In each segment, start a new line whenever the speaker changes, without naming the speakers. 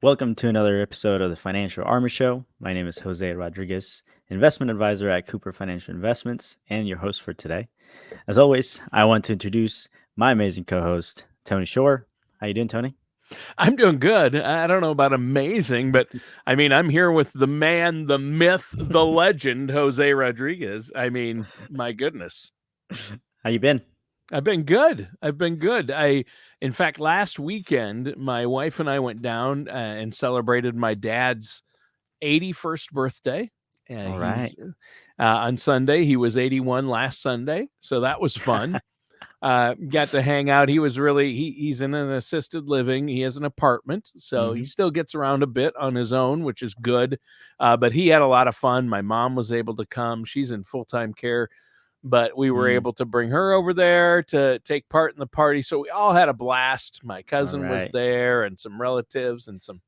Welcome to another episode of the Financial Armor Show. My name is Jose Rodriguez, investment advisor at Cooper Financial Investments, and your host for today. As always, I want to introduce my amazing co-host, Tony Shore. How you doing, Tony?
I'm doing good. I don't know about amazing, but I mean, I'm here with the man, the myth, the legend, Jose Rodriguez. I mean, my goodness.
How you been?
I've been good. In fact, last weekend, my wife and I went down and celebrated my dad's 81st birthday.
All right.
He's on Sunday. He was 81 last Sunday, so that was fun. Got to hang out. He's in an assisted living. He has an apartment, so he
Mm-hmm.
still gets around a bit on his own, which is good. But he had a lot of fun. My mom was able to come. She's in full-time care, but we were
Mm.
able to bring her over there to take part in the party. So we all had a blast. My
All
cousin was
right.
there and some relatives and some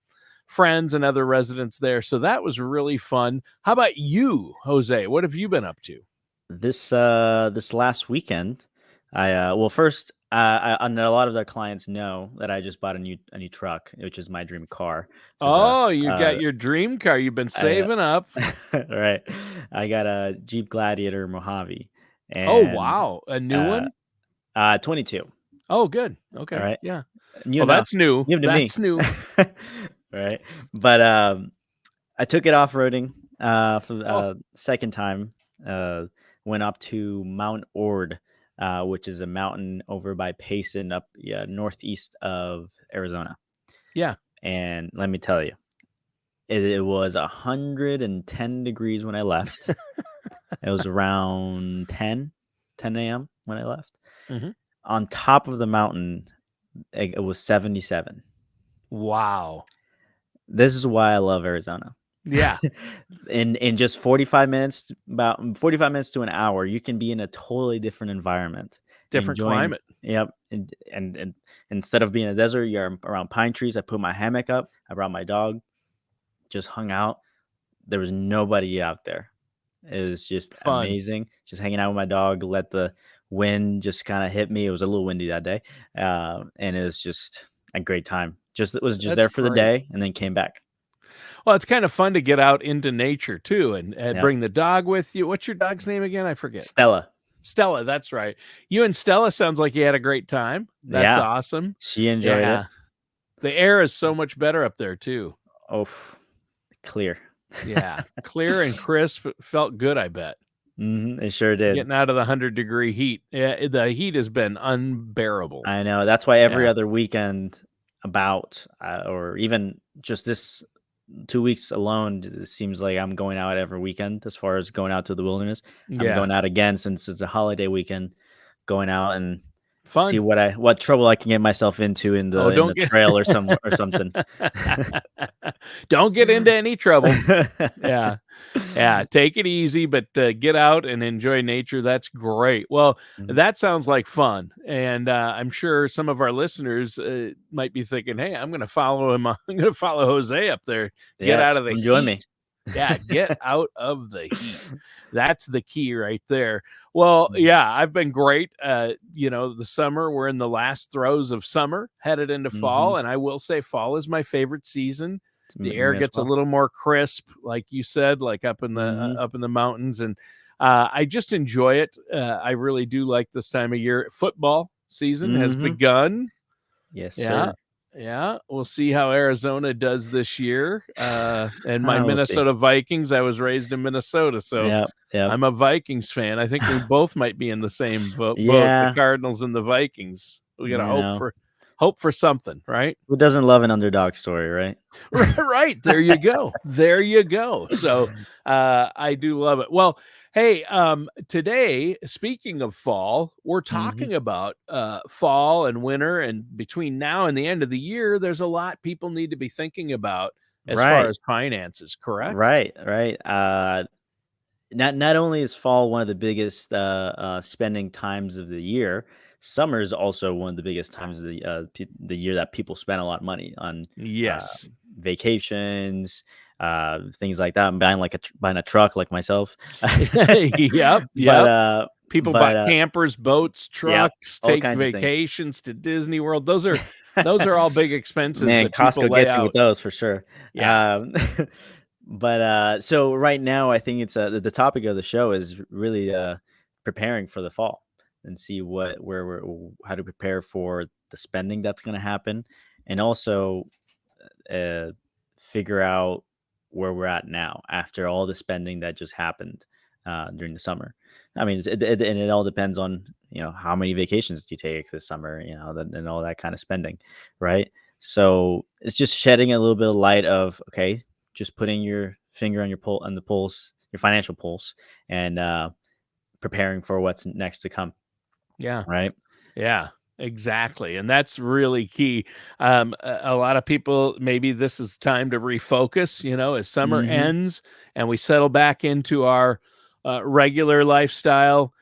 friends and other residents there. So that was really fun. How about you, Jose? What have you been up to?
This last weekend, first, and a lot of their clients know that I just bought a new truck, which is my dream car. Which is
Oh, you got your dream car. You've been
I,
saving up.
right. I got a Jeep Gladiator Mojave,
Oh,
and
wow. A new
uh,
one?
22.
Oh, good.
All
Okay.
right,
Yeah.
new
Well,
enough,
that's new.
new to me,
That's new.
right? But I took it off roading for the
Oh,
second time. Uh, Went up to Mount Ord, which is a mountain over by Payson, up northeast of Arizona.
yeah.
And let me tell you, it was 110 degrees when I left. It was around 10 a.m. when I left.
hmm
On top of the mountain, it was 77.
Wow.
This is why I love Arizona.
Yeah.
In just 45 minutes, about 45 minutes to an hour, you can be in a totally different environment,
Different
enjoying.
climate.
Yep, and instead of being in a desert, you're around pine trees. I put my hammock up. I brought my dog, just hung out. There was nobody out there. It was just
Fun.
amazing. Just hanging out with my dog, let the wind just kind of hit me. It was a little windy that day, and it was just a great time. It was just
That's
there for the
great.
day, and then came back.
Well, it's kind of fun to get out into nature too and
Yep.
bring the dog with you. What's your dog's name again? I forget.
Stella,
Stella. That's right. You and Stella sounds like you had a great time. That's
yeah,
awesome.
she enjoyed it.
Yeah. The air is so much better up there too.
Oh, clear.
Yeah. Clear and crisp. It felt good, I bet.
It sure did.
Getting out of the 100-degree heat. Yeah, the heat has been unbearable.
I know. That's why every
Yeah.
other weekend, or even just this 2 weeks alone, it seems like I'm going out every weekend. As far as going out to the wilderness, I'm
Yeah.
going out again since it's a holiday weekend. Going out and see
Fun.
what trouble I can get myself into in
Oh,
the
don't get
trail or something.
don't get into any trouble. Yeah. Yeah, take it easy, but get out and enjoy nature. That's great. Well,
Mhm.
that sounds like fun, and I'm sure some of our listeners might be thinking, "Hey, I'm going to follow him. I'm going to follow Jose up there. Get out
Yes,
of the
come join me.
heat." Yeah, get out of the heat. That's the key right there. Well,
Mm.
yeah, I've been great. The summer, we're in the last throes of summer, headed into
Mhm.
fall, and I will say fall is my favorite season. The air
Me as
gets a
well.
little more crisp, like you said, like
Mhm.
up in the mountains, and I just enjoy it. I really do like this time of year. Football season has
Mhm.
begun.
Yes,
Yeah.
sir.
Yeah. We'll see how Arizona does this year. And my
We'll see.
Minnesota Vikings, I was raised in Minnesota, so
Yep, yep.
I'm a Vikings fan. I think we both might be in the same boat, the
Yeah,
Cardinals and the Vikings. We got to
you know,
hope for something, right?
who doesn't love an underdog story, right?
Right. There you go. There you go. So I do love it. Well, hey, today, speaking of fall, we're
Mhm.
talking about fall and winter, and between now and the end of the year, there's a lot people need to be thinking about as far
Right,
as finances, correct?
right. Not only is fall one of the biggest spending times of the year, summer is also one of the biggest times of the year that people spend a lot of money on uh,
Yes.
vacations, things like that. I'm buying a truck like myself,
Yep.
but
Yep. People buy
but
campers, boats,
yep,
trucks,
all
take
kinds of things.
vacations to Disney World. Those are Those are all big expenses
Man,
that people
Costco
lay
gets you with
out.
those for sure.
Yeah.
Um, but so right now, I think it's the topic of the show is really preparing for the fall and see where we're how to prepare for the spending that's going to happen, and also uh, figure out where we're at now after all the spending that just happened during the summer. I mean, and it all depends on how many vacations do you take this summer, and all that kind of spending, right? So it's just shedding a little bit of light of okay, just putting your finger on the pulse, your financial pulse, and preparing for what's next to come,
Yeah.
right?
Yeah, exactly. And that's really key. A lot of people, maybe this is time to refocus, as summer
Hmm.
ends and we settle back into our regular lifestyle.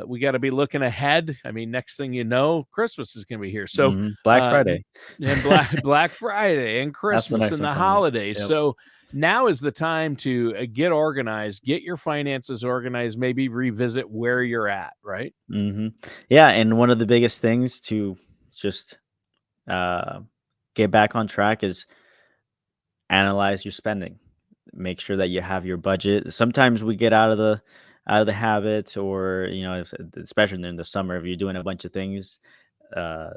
We got to be looking ahead. I mean, next thing you know, Christmas is going to be here. So,
Black
uh,
Friday.
and Black Friday and
That's the
Christmas
next
and
one
the
coming up.
holidays.
Yep.
So now is the time to get organized, get your finances organized, maybe revisit where you're at, right?
Yeah, and one of the biggest things to just uh, get back on track is analyze your spending. Make sure that you have your budget. Sometimes we get out of the habit, or especially during the summer, if you're doing a bunch of things, uh,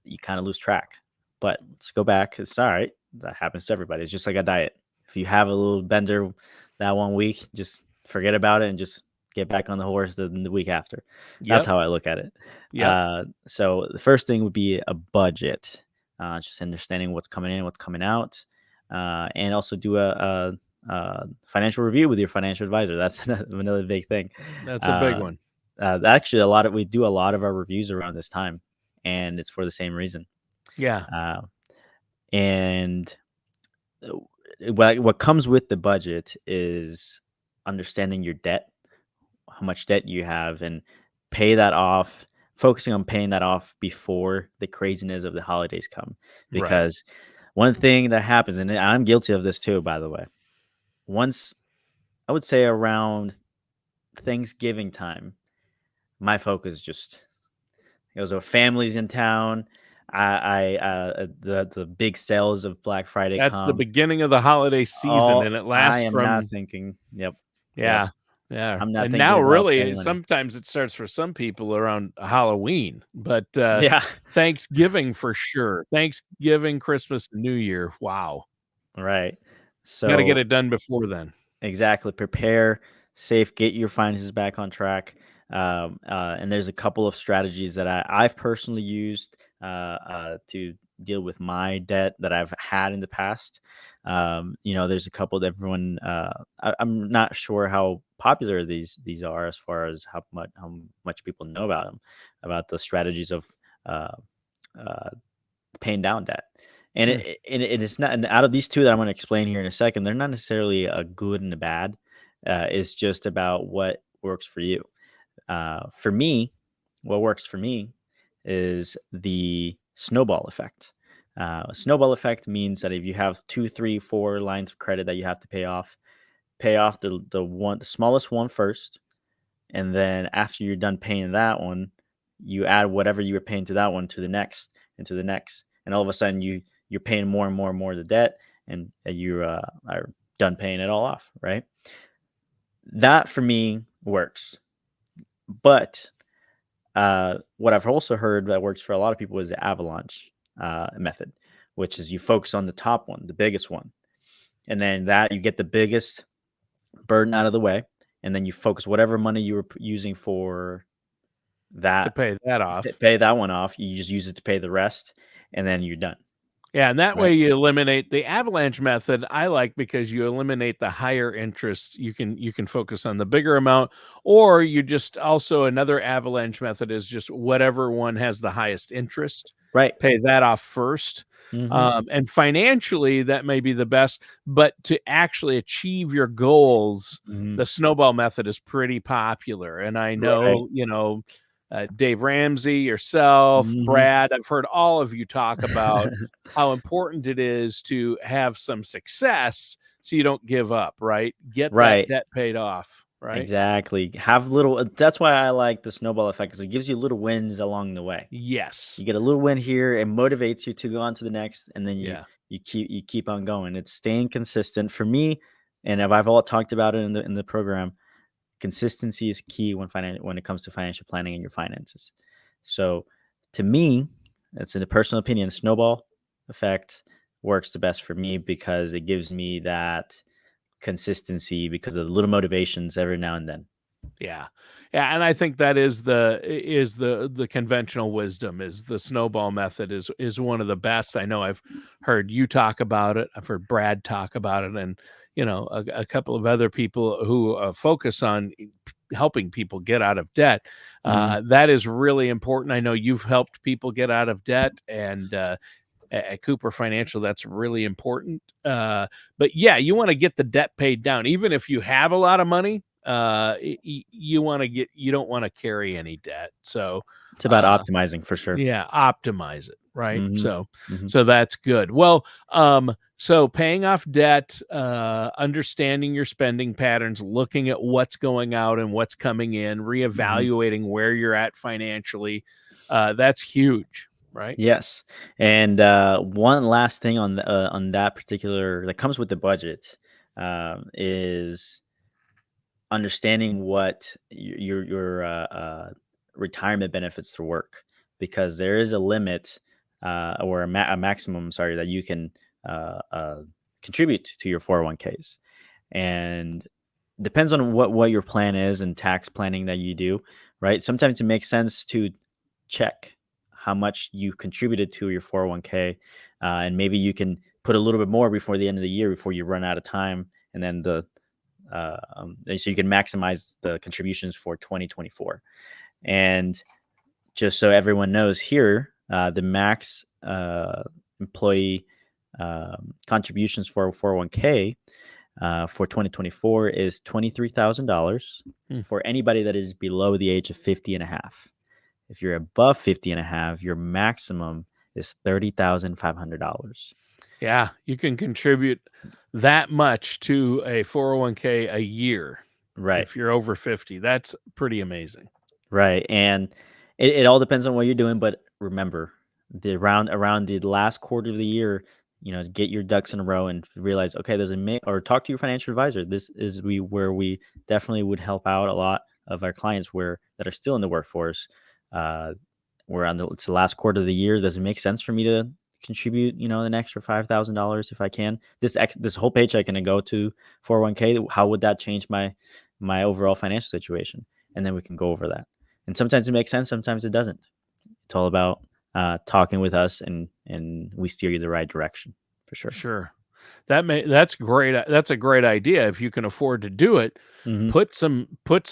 you kind of lose track. But let's go back. It's all right. That happens to everybody. It's just like a diet. If you have a little bender that one week, just forget about it and just get back on the horse the week after. That's
Yep.
how I look at it.
Yep.
So the first thing would be a budget, just understanding what's coming in, what's coming out, and also do a financial review with your financial advisor. That's another big thing.
That's a big
Uh,
one.
Actually, we do a lot of our reviews around this time, and it's for the same reason.
Yeah.
Uh, and what comes with the budget is understanding your debt, how much debt you have, and pay that off. Focusing on paying that off before the craziness of the holidays come,
Right.
because one thing that happens, and I'm guilty of this too, by the way. Once I would say around Thanksgiving time, my focus just goes with families in town. The big sales of Black Friday
That's the
come.
beginning of the holiday season,
Oh,
and it
I
lasts
am not
from
thinking. Yep, yep.
yeah, yeah.
I'm not
And
thinking
now
about
really
spending money.
sometimes it starts for some people around Halloween, but
Yeah,
Thanksgiving for sure. Thanksgiving, Christmas, and New Year. Wow.
right.
Got to get
So
it done before then.
exactly. Prepare, safe, get your finances back on track. And there's a couple of strategies that I've personally used to deal with my debt that I've had in the past. There's a couple that everyone. I'm not sure how popular these are as far as how much people know about them, about the strategies of uh, uh, paying down debt. And
Hmm.
it is not, and out of these two that I'm going to explain here in a second, they're not necessarily a good and a bad. It's just about what works for you. For me, what works for me is the snowball effect. Snowball effect means that if you have two, three, four lines of credit that you have to pay off the smallest one first, and then after you're done paying that one, you add whatever you were paying to that one to the next and to the next, and all of a sudden you're paying more and more and more of the debt, and you are done paying it all off, right? That for me works, but what I've also heard that works for a lot of people is the avalanche method, which is you focus on the top one, the biggest one, and then that you get the biggest burden out of the way, and then you focus whatever money you were using for
To
that
pay that off.
pay that one off. You just use it to pay the rest, and then you're done,
Yeah, and that
right?
way you eliminate the avalanche method. I like because you eliminate the higher interest. You can focus on the bigger amount, or you just also another avalanche method is just whatever one has the highest interest,
Right.
pay that off first.
Hmm.
And financially, that may be the best, but to actually achieve your goals,
Hmm.
the snowball method is pretty popular. And I
Right.
know, Dave Ramsey, yourself,
Hmm.
Brad, I've heard all of you talk about how important it is to have some success so you don't give up, right? Get that
Right.
debt paid off. right?
Exactly. Have little. That's why I like the snowball effect, because it gives you little wins along the way.
Yes.
You get a little win here, it motivates you to go on to the next, and then you
Yeah.
you keep on going. It's staying consistent for me, and if I've all talked about it in the program. Consistency is key when it comes to financial planning and your finances. So, to me, that's in a personal opinion. Snowball effect works the best for me because it gives me that consistency because of the little motivations every now and then.
Yeah. Yeah, and I think that is the conventional wisdom is the snowball method is one of the best. I know I've heard you talk about it. I've heard Brad talk about it, and a couple of other people who focus on helping people get out of debt.
Mhm.
That is really important. I know you've helped people get out of debt, and at Cooper Financial, that's really important. But yeah, you want to get the debt paid down, even if you have a lot of money. You don't want to carry any debt. So,
It's about
uh,
optimizing for sure.
yeah, optimize it, right?
Mhm.
So,
Mhm.
so that's good. Well, so paying off debt, understanding your spending patterns, looking at what's going out and what's coming in,
Mhm.
reevaluating where you're at financially, that's huge, right?
Yes. And one last thing on that particular that comes with the budget is understanding what your retirement benefits through work, because there is a limit or a maximum, sorry, that you can uh, uh, contribute to your 401ks, and depends on what your plan is and tax planning that you do, right? Sometimes it makes sense to check how much you contributed to your 401k, and maybe you can put a little bit more before the end of the year before you run out of time, and then so you can maximize the contributions for 2024. And just so everyone knows here, the max employee contributions for 401k for 2024 is $23,000
Hmm.
for anybody that is below the age of 50 and a half. If you're above 50 and a half, your maximum is $30,500.
Yeah, you can contribute that much to a 401k a year
Right.
if you're over 50. That's pretty amazing.
Right. And it all depends on what you're doing, but remember, the around the last quarter of the year, get your ducks in a row and realize, okay, there's or talk to your financial advisor. This is where we definitely would help out a lot of our clients that are still in the workforce. Uh, we're it's the last quarter of the year. Does it make sense for me to contribute, an extra $5,000 if I can? This whole paycheck going to go to 401k. How would that change my overall financial situation? And then we can go over that. And sometimes it makes sense, sometimes it doesn't. It's all about talking with us, and we steer you the right direction for sure.
Sure. That's great. That's a great idea. If you can afford to do it,
Hmm.
put some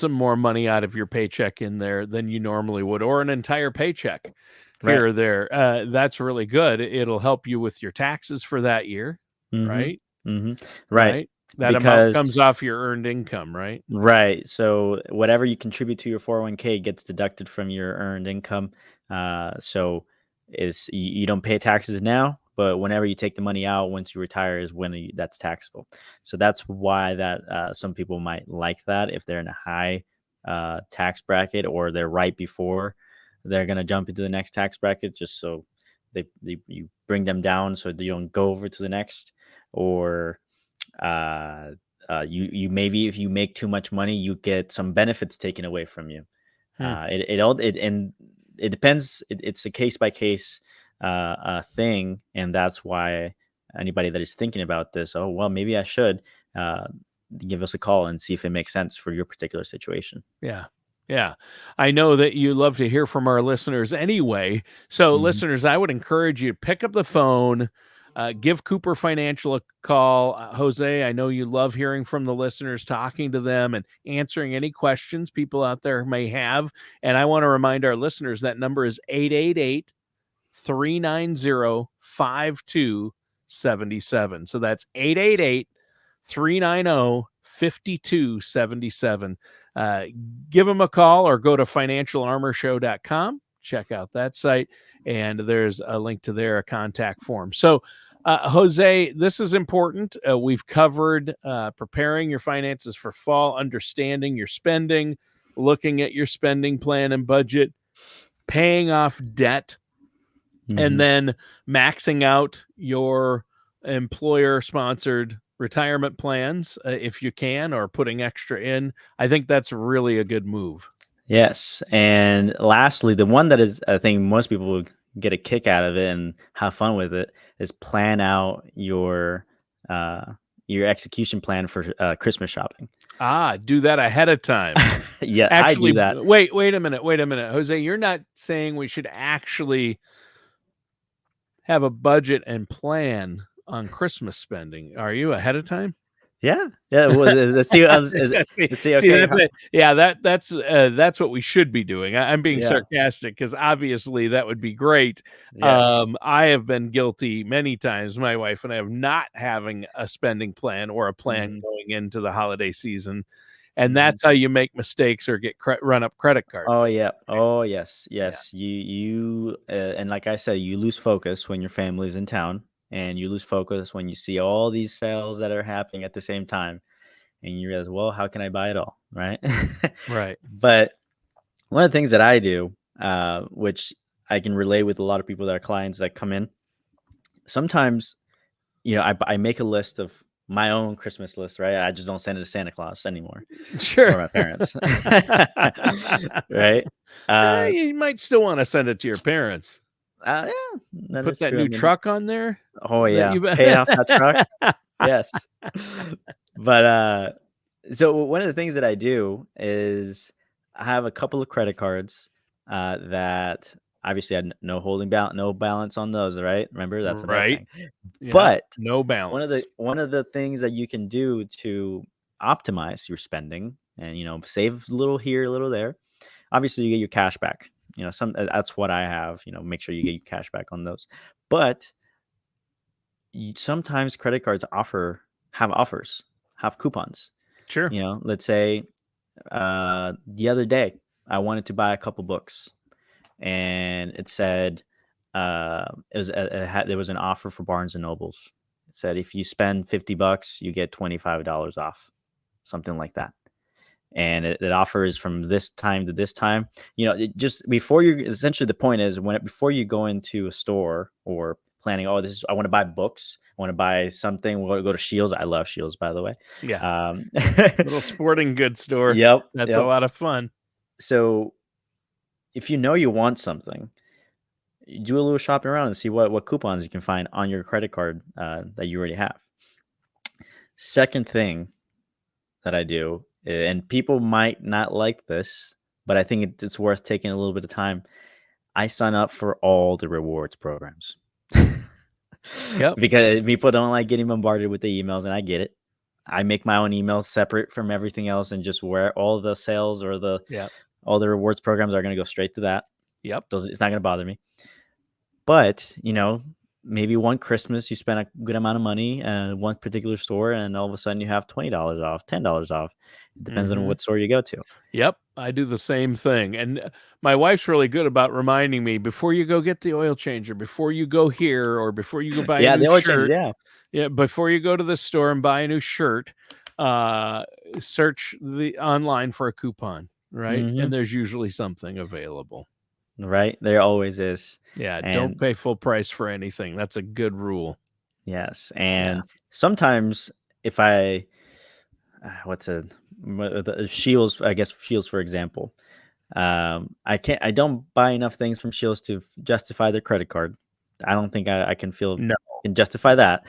more money out of your paycheck in there than you normally would, or an entire paycheck
Right.
here or there. That's really good. It'll help you with your taxes for that year,
Hmm.
right?
Hmm. Right.
Right. That amount
Because
comes off your earned income, right?
right. So whatever you contribute to your 401k gets deducted from your earned income. So you don't pay taxes now, but whenever you take the money out once you retire is when that's taxable. So that's why that some people might like that if they're in a high tax bracket, or they're right before they're going to jump into the next tax bracket, just so you bring them down so you don't go over to the next, or uh, you maybe if you make too much money, you get some benefits taken away from you.
Hmm.
And it depends. It's a case by case thing, and that's why anybody that is thinking about this, oh well, maybe I should uh, give us a call and see if it makes sense for your particular situation.
Yeah. Yeah. I know that you love to hear from our listeners anyway. So,
Hmm.
listeners, I would encourage you to pick up the phone, give Cooper Financial a call. Jose, I know you love hearing from the listeners, talking to them, and answering any questions people out there may have. And I want to remind our listeners that number is 888-390-5277. So that's 888-390-5277. Uh, Give them a call or go to financialarmorshow.com. Check out that site, and there's a link to their contact form. So, Jose, this is important. We've covered preparing your finances for fall, understanding your spending, looking at your spending plan and budget, paying off debt, and then maxing out your employer sponsored retirement plans if you can, or putting extra in. I think that's really a good move.
Yes. And lastly, the one that is, I think most people would get a kick out of it and have fun with it is plan out your execution plan for Christmas shopping.
Do that ahead of time.
Yeah, I
Actually,
do that.
wait a minute, Jose. You're not saying we should actually have a budget and plan on Christmas spending, are you, ahead of time?
Yeah. Yeah. Well, let's see. Let's see.
See,
Okay.
that's it. Yeah, that's what we should be doing. I'm being
Yeah.
sarcastic because obviously that would be great.
Yes.
I have been guilty many times, my wife and I, of not having a spending plan or a plan
Mhm.
going into the holiday season, and
Mhm.
that's how you make mistakes or get run up credit card.
Oh yeah. Oh yes.
Yeah.
Yes. And like I said, you lose focus when your family's in town, and you lose focus when you see all these sales that are happening at the same time, and you realize, well, how can I buy it all, right?
Right.
But one of the things that I do, which I can relate with a lot of people that are clients that come in, sometimes, I make a list of my own Christmas list, right? I just don't send it to Santa Claus anymore
Sure.
or my parents, right?
You might still want to send it to your parents.
Yeah, that
Put
is
that
true. I
new
mean,
truck on there.
oh
That
yeah,
you
pay off that truck. Yes, but so one of the things that I do is I have a couple of credit cards that obviously I had no balance on those, right? Remember, that's another
Right.
thing.
Yeah.
But
No
one of the
balance.
one of the things that you can do to optimize your spending and save a little here, a little there. Obviously, you get your cash back. That's what I have. Make sure you get your cash back on those. But sometimes credit cards have offers, have coupons.
Sure.
Let's say the other day I wanted to buy a couple books, and it said there was an offer for Barnes and Nobles. It said if you spend $50, you get $25 off, something like that. And it offers from this time to this time. Just before you, essentially the point is before you go into a store or planning, I want to buy books, I want to buy something, we'll go to Shields. I love Shields, by the way.
Yeah. Little sporting goods store.
Yep,
That's a
yep.
lot of fun.
So if you want something, you do a little shopping around and see what coupons you can find on your credit card that you already have. Second thing that I do, and people might not like this, but I think it's worth taking a little bit of time. I sign up for all the rewards programs.
Yep.
Because people don't like getting bombarded with the emails, and I get it. I make my own emails separate from everything else, and just where all the sales or all the rewards programs are going to go straight to that.
Yep.
It's not going to bother me. But maybe one Christmas you spend a good amount of money at one particular store, and all of a sudden you have $20 off, $10 off. It depends on what store you go to.
Yep, I do the same thing. And my wife's really good about reminding me before you go get the oil changer, before you go here, or before you go buy a
Yeah,
new
the oil change.
shirt.
Yeah.
Yeah, before you go to the store and buy a new shirt, search the online for a coupon, right?
Mm-hmm.
And there's usually something available.
Right, there always is.
Yeah, don't
And
pay full price for anything. That's a good rule.
yes,
Yeah.
and sometimes if I what's a the Shields, I guess Shields for example, I don't buy enough things from Shields to justify their credit card. I don't think I can
No.
justify that.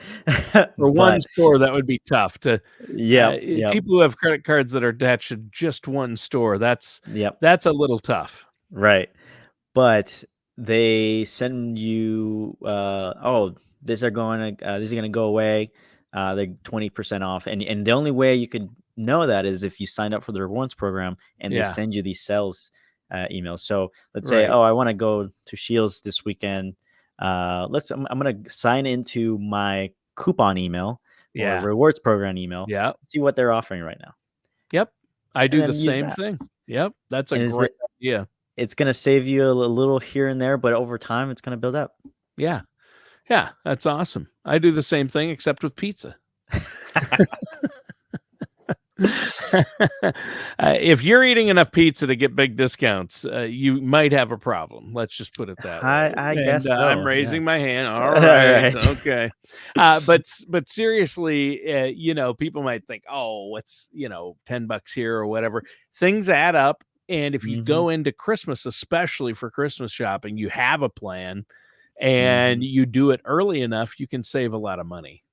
For one
But
store, that would be tough to
yep, yep,
people who have credit cards that are attached to just one store. That's
yep,
a little tough.
right. But they send you, these are gonna go away. They're 20% off, and the only way you could know that is if you signed up for the rewards program and they
Yeah.
send you these sales emails. So let's say,
Right.
I want to go to Shields this weekend. I'm gonna sign into my coupon email or
Yeah.
rewards program email.
Yeah.
See what they're offering right now,
Yep. I
and
do the
then use
same
that.
thing. Yep. That's a
And
great idea.
it's gonna save you a little here and there, but over time, it's gonna build up.
Yeah. Yeah, that's awesome. I do the same thing except with pizza. If you're eating enough pizza to get big discounts, you might have a problem. Let's just put it that way.
I guess
And
so.
I'm
Yeah.
raising my hand. All
All
right,
right.
okay. But seriously, people might think, oh, what's $10 here or whatever. Things add up, and if you
Hmm.
go into Christmas, especially for Christmas shopping, you have a plan, and
Hmm.
you do it early enough, you can save a lot of money.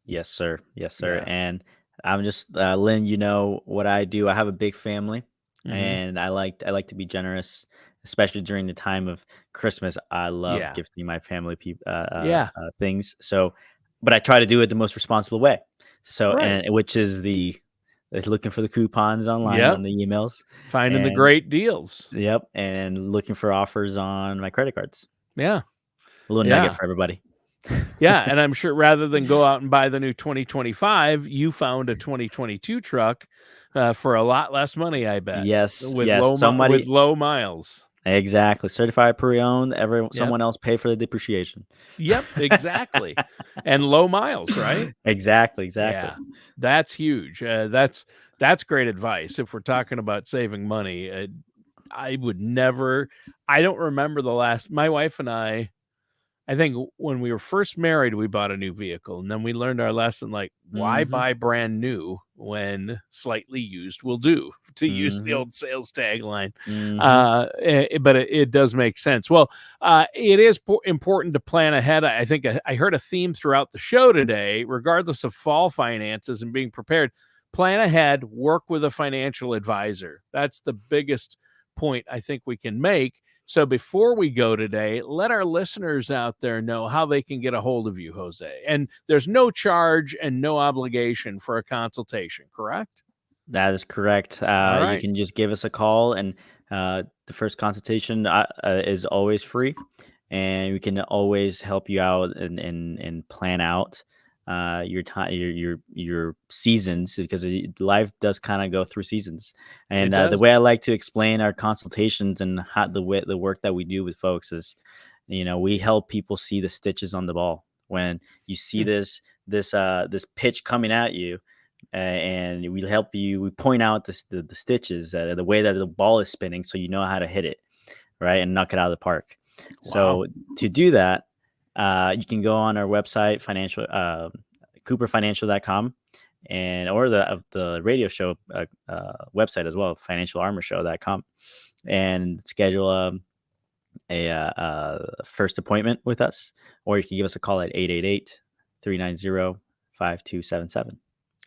Yes, sir. Yes, sir.
Yeah.
And I'm just letting you know what I do. I have a big family,
Hmm.
and I like to be generous, especially during the time of Christmas. I love
Yeah.
gifting my family
Yeah.
things. So, but I try to do it the most responsible way. So,
Right.
and which is the looking for the coupons online
Yep.
on the emails,
Finding the
and
great deals.
yep, and looking for offers on my credit cards.
Yeah.
A little nugget
Yeah.
for everybody.
Yeah, and I'm sure rather than go out and buy the new 2025, you found a 2022 truck, for a lot less money, I bet,
Yes,
with
yes.
with
Somebody
low miles.
exactly, certified pre-owned,
Yep.
someone else pay for the depreciation.
Yep, exactly. And low miles, right?
Exactly, exactly.
Yeah. That's huge. That's great advice if we're talking about saving money. I would never I don't remember the last my wife and I think when we were first married, we bought a new vehicle, and then we learned our lesson, like, why
Mhm,
buy brand new when slightly used will do, to use the
mhm,
old sales tagline.
mhm.
But it does make sense. Well, it is important to plan ahead. I think I heard a theme throughout the show today, regardless of fall finances and being prepared, plan ahead, work with a financial advisor. That's the biggest point I think we can make. So before we go today, let our listeners out there know how they can get a hold of you, Jose. And there's no charge and no obligation for a consultation, correct?
That is correct.
All
You
right.
can just give us a call, and the first consultation is always free, and we can always help you out and plan out your time, your seasons, because life does kind of go through seasons.
It
And the
does.
way I like to explain our consultations and how the work that we do with folks is, we help people see the stitches on the ball when you see
Hmm.
this pitch coming at you, and we help you. We point out the stitches, the way that the ball is spinning, so you know how to hit it right and knock it out of the park.
Wow.
So to do that, you can go on our website, financial cooperfinancial.com, and or the radio show website as well, financialarmorshow.com, and schedule a first appointment with us, or you can give us a call at 888-390-5277.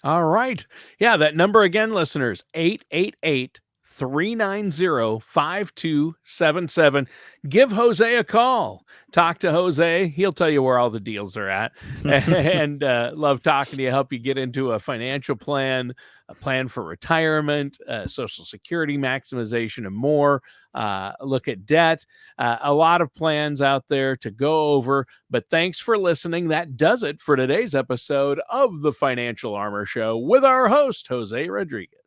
All right. Yeah, that number again, listeners, 888-390-5277. Give Jose a call. Talk to Jose. He'll tell you where all the deals are at. And love talking to you, help you get into a financial plan, a plan for retirement, Social Security maximization, and more. Look at debt. A lot of plans out there to go over. But thanks for listening. That does it for today's episode of the Financial Armor Show with our host, Jose Rodriguez.